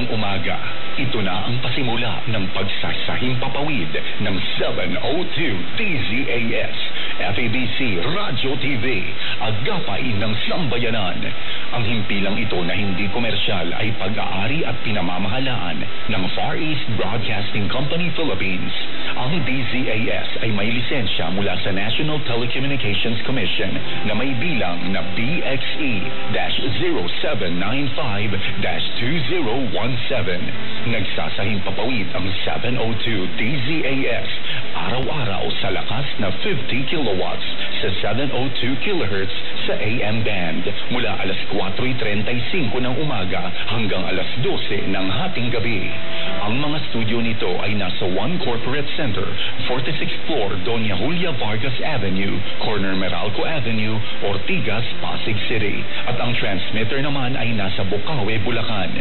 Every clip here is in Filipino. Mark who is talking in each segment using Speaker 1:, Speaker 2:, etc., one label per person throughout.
Speaker 1: ng umaga. Ito na ang pasimula ng pagsasahimpapawid ng 702 DZAS, FEBC Radio TV, agapay ng sambayanan. Ang himpilang ito na hindi komersyal ay pag-aari at pinamamahalaan ng Far East Broadcasting Company Philippines. Ang DZAS ay may lisensya mula sa National Telecommunications Commission na may bilang na BXE-0795-2017. Nagsasahimpapawid ang 702 DZAS araw-araw sa lakas na 50 kilowatts sa 702 kHz sa AM band mula alas 4:35 ng umaga hanggang alas 12 ng hating gabi. Ang mga studio nito ay nasa One Corporate Center, 46th floor, Doña Julia Vargas Avenue, corner Meralco Avenue, Ortigas, Pasig City. At ang transmitter naman ay nasa Bukawe, Bulacan.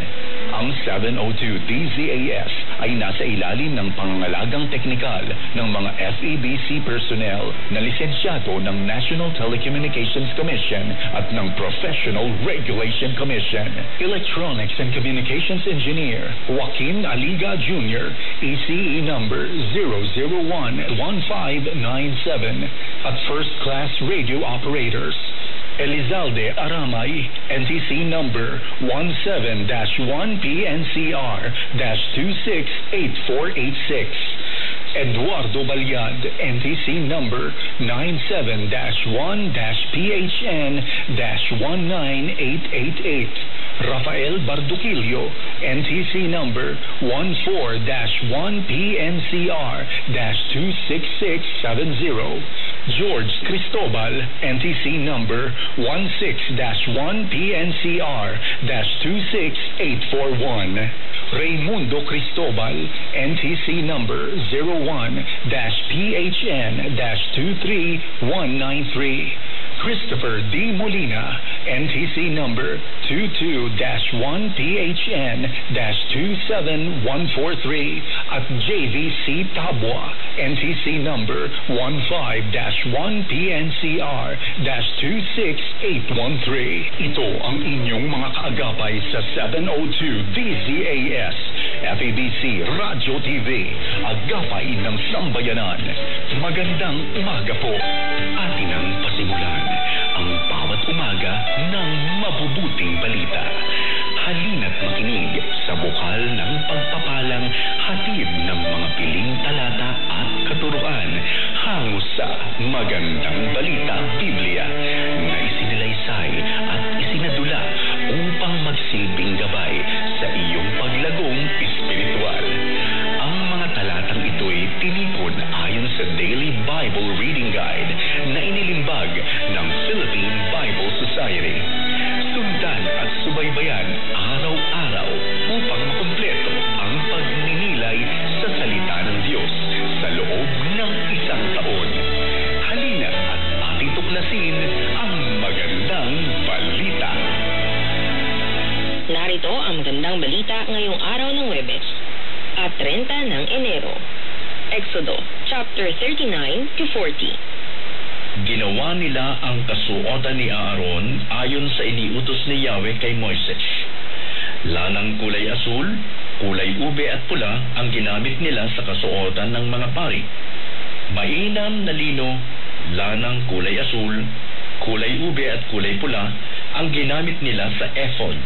Speaker 1: Ang 702 DZAS ay nasa ilalim ng pangangalagang teknikal ng mga FEBC personnel na lisensyado ng National Telecommunications Commission at ng Professional Regulation Commission. Electronics and Communications Engineer Joaquin Aliga Jr., ECE number 0011597. At First Class Radio Operators Elizalde Aramay, NTC number 17-1PNCR-268486. Eduardo Balyad, NTC number 97-1-PHN-19888. Rafael Barduquillo, NTC number 14-1-PNCR-26670. George Cristobal, NTC number 16-1-PNCR-26841. Raymundo Cristobal, NTC number 01-PHN-23193. Christopher D. Molina, NTC number 22-1PHN-27143. At JVC Tabwa, NTC number 15-1PNCR-26813. Ito ang inyong mga kaagapay sa 702 DZAS, FEBC Radio TV, agapay ng sambayanan. Magandang umaga po. Atin ang pasimulan ang bawat umaga ng mabubuting balita. Halina't makinig sa bukal ng pagpapalang hatid ng mga piling talata at katuruan hango sa Magandang Balita Biblia na isinilaysay at isinadula upang magsilbing gabay sa iyong paglagong espiritual. Ang mga talatang ito'y tinipon ayon sa Daily Bible Reading Guide na inilimbag ng Philippine Bible Society. Sundan at subaybayan araw-araw upang makumpleto ang pagninilay sa salita ng Diyos sa loob ng isang taon. Halina at ating tuklasin ang magandang balita.
Speaker 2: Narito ang magandang balita ngayong araw ng Huwebes at 30 ng Enero. Exodo, chapter 39 to 40.
Speaker 3: Ginawa nila ang kasuotan ni Aaron ayon sa iniutos ni Yahweh kay Moises. Lanang kulay asul, kulay ube at pula ang ginamit nila sa kasuotan ng mga pari. Mainam na lino, lanang kulay asul, kulay ube at kulay pula ang ginamit nila sa ephod.